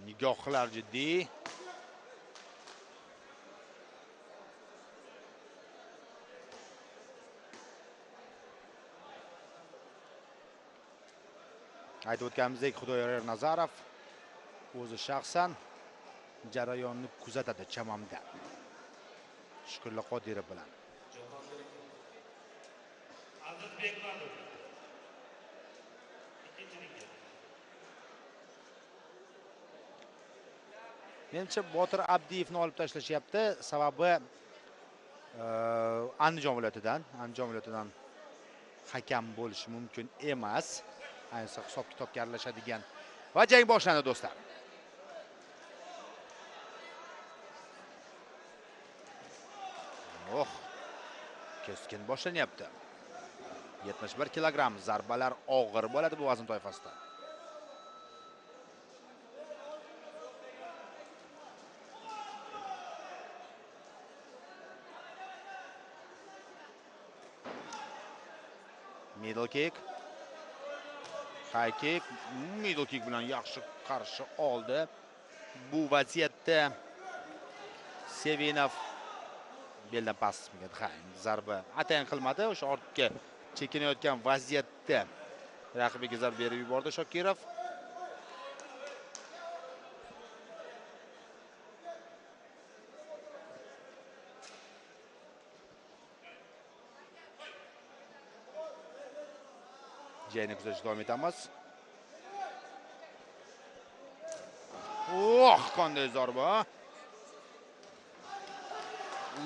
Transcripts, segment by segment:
Nigohlar jiddiy. Aytib o'tganimizdek, Xudoyor Nazarov o'zi shaxsan jarayonni kuzatadi chamamda. Shukurlar Qodirov bilan. Menimcha Botir Abdiyevni olib tashlashyapti. Sababi Andijon viloyatidan hakam bo'lishi mumkin emas. Ayniqsa hisob-kitobga aralashadigan. Va jang boshlandi do'stlar. Keskin boshlanyapti. 71 kilogramm zarbalar og'ir bo'ladi bu vazn toifasida. Middle kick. High kick. Middle kick bilan yaxshi qarshi oldi. Bu vaziyatda Sevinov beldan pastga zarba atayin qilmadi. O'sha ortga chekinayotgan vaziyatda raqibiga zarba berib yubordi Shokirov. Jangni kuzatishga davom etamiz. Qanday zarba!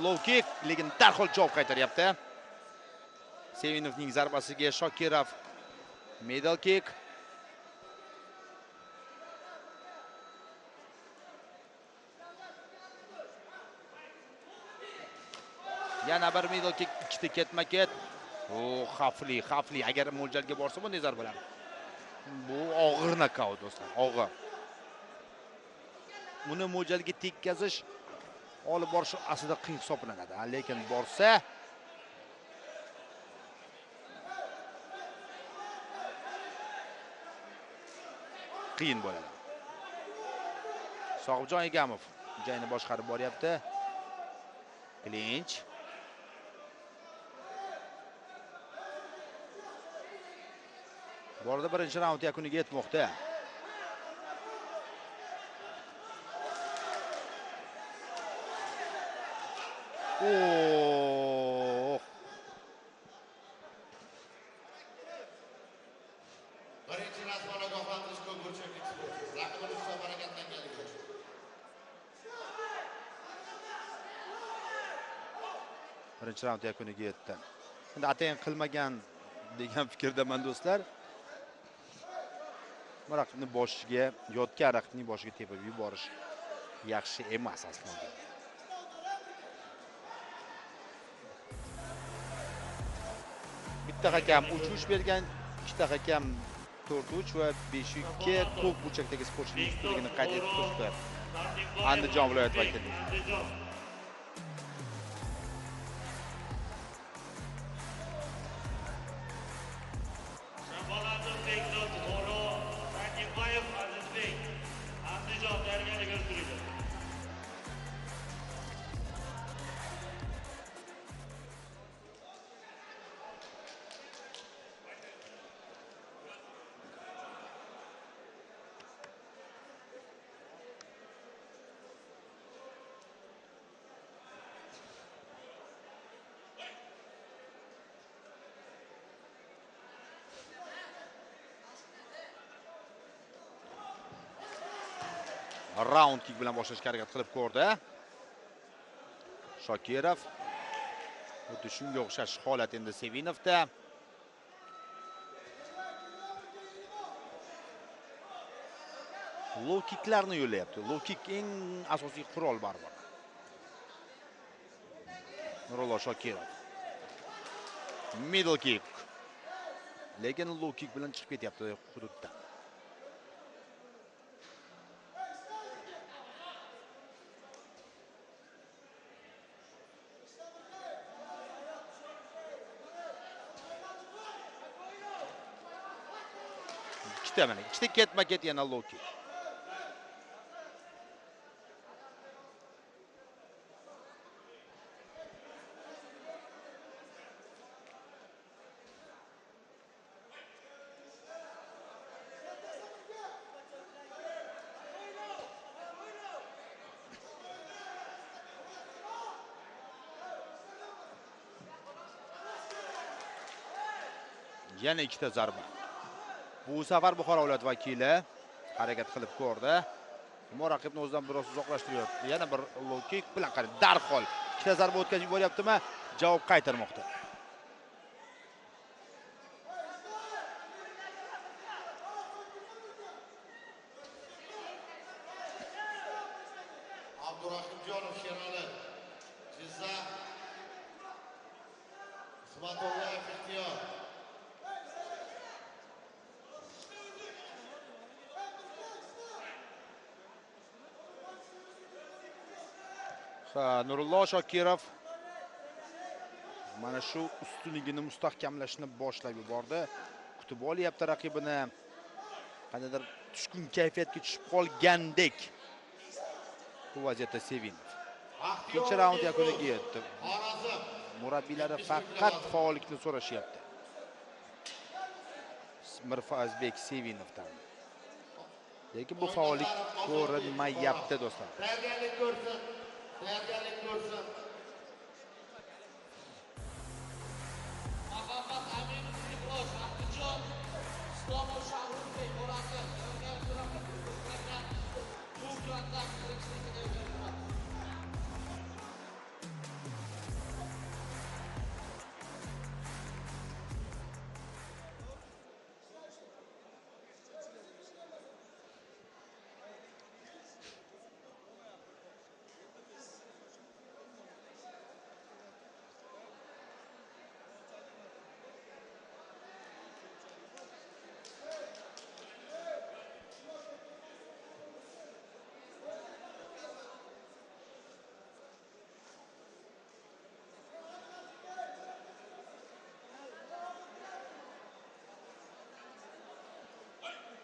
Low kick, lekin darhol javob qaytaryapti. Sevinovning zarbasiga Shokirov middle kick. Yana bir middle kick, ikkita ketma-ket. Xavfli. Agar mo'ljalga borsa bunday zarbalar. Bu og'ir nokaut do'stlar, og'ir. Uni mo'ljalga tekkazish olib borish aslida qiyin hisoblanadi, lekin borsa qiyin bo'ladi. Sohibjon Egamov jangni boshqarib boryapti. Clinch. Bu arada birinchi raund yakuniga yetmoqda. Birinchi raund yakuniga yetdi. Endi atayin qilmagan degan fikrdaman do'stlar. Raqibning boshiga, yotgan raqibning boshiga tepib yuborish yaxshi emas aslida. Bitta hakam 3-3 bergan, ikkita hakam 4-3 va 5-2 ko'p burchakdagi sportchining ustunligini qayd etib turibdi. Andijon viloyat vakili. Round kick bilan boshlashga harakat qilib ko'rdi. Shokirov. Xuddi shunga o'xshash holat endi Sevinovda. Low kicklarni yo'llayapti. Low kick eng asosiy qurol baribir. Nurullo Shokirov. Middle kick. Lekin low kick bilan chiqib ketyapti hududdan. ikkita mana. Ikkita ketma-ket yana low kick. Yana ikkita zarba. Bu safar Buxoro viloyat vakili harakat qilib ko'rdi. Ammo raqibni o'zidan biroz uzoqlashtiryapti. Yana bir low kick bilan qarang, darhol ikkita zarba o'tkazib yuboryaptimi? Javob qaytarmoqda. Abdurahimjonov Sherali, Jizzax, Ismatullayev Ixtiyor. Nurullo Shokirov mana shu ustunligini mustahkamlashni boshlab yubordi. Kutib olyapti raqibini. Qanday tushkun kayfiyatga tushib qolgandek. Bu vaziyatda Sevinov. Ikkinchi raund yakuniga yetdi. Murabbiylari faqat faollikni so'rashyapti. Mirfazbek Sevinovdan. Lekin bu faollik ko'rinmayapti do'stlar. Tayyorgarlik ko'rsin. Tayyorgarlik ko'rsin. Muhammad Amin Ibroz, Abdujon, Islomov Shahrurbek, Boraqa, bu kuranda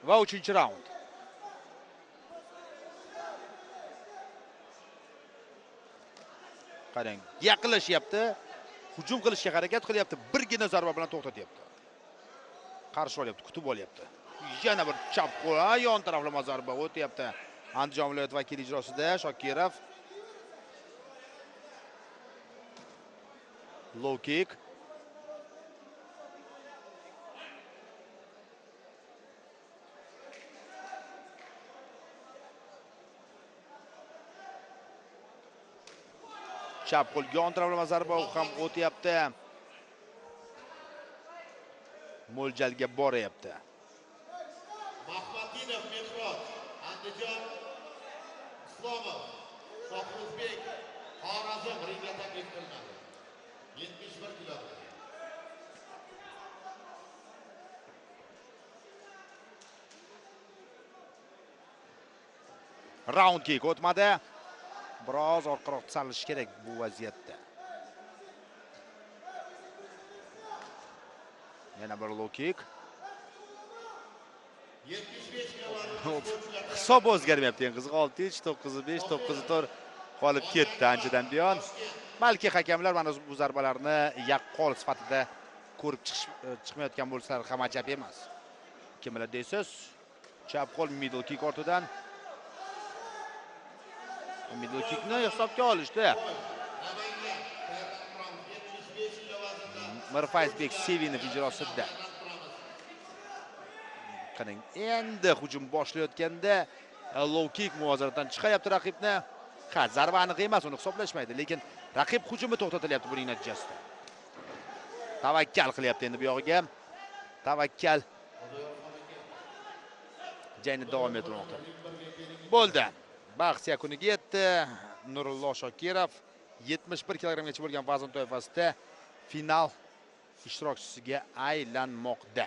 Va 3-raund. Qarang, yaqinlashyapti, hujum qilishga harakat qilyapti, birgina zarba bilan to'xtatyapti. Qarshi olyapti, kutib olyapti. Yana bir chap qo'l, yon taraflama zarba o'tyapti. Andijon viloyat vakili ijrosida Shokirov. Low kick. Chap qo'l yon taraflama zarba ham o'tyapti. Mo'ljalga boryapti. Mahmadinov Mehrod, Andijon, Islomov, Shohruzbek, Xorazm ringga taklif qilinadi. 71 kg. Round kick o'tmadi. Biroz orqaroq salish kerak bu vaziyatda. Yana bir low kick. 75 kg. Hisob o'zgarmayapti endi qiziq. 6-3, 9-5, 9-4 qolib ketdi anchadan buyon. Balki hakamlar mana bu zarbalarni yaqqol sifatida ko'rib chiqmayotgan bo'lsalar ham ajab emas. Kim bilan deysiz? Chap qo'l middle kick ortidan. Middle kickni hisobga olishdi. Mirfazbek Sevinov ijrosida. Qarang, endi hujum boshlayotganda low kick muvozanatdan chiqayapti raqibni. Ha, zarba aniq emas, uni hisoblashmaydi, lekin raqib hujumi to'xtatilyapti buning natijasida. Tavakkal qilyapti endi bu yog'iga. Tavakkal jangni davom ettirmoqda. Bo'ldi. Bahs yakuniga yetdi. Nurullo Shokirov 71 kilogramgacha bo'lgan vazn toifasida final ishtirokchisiga aylanmoqda.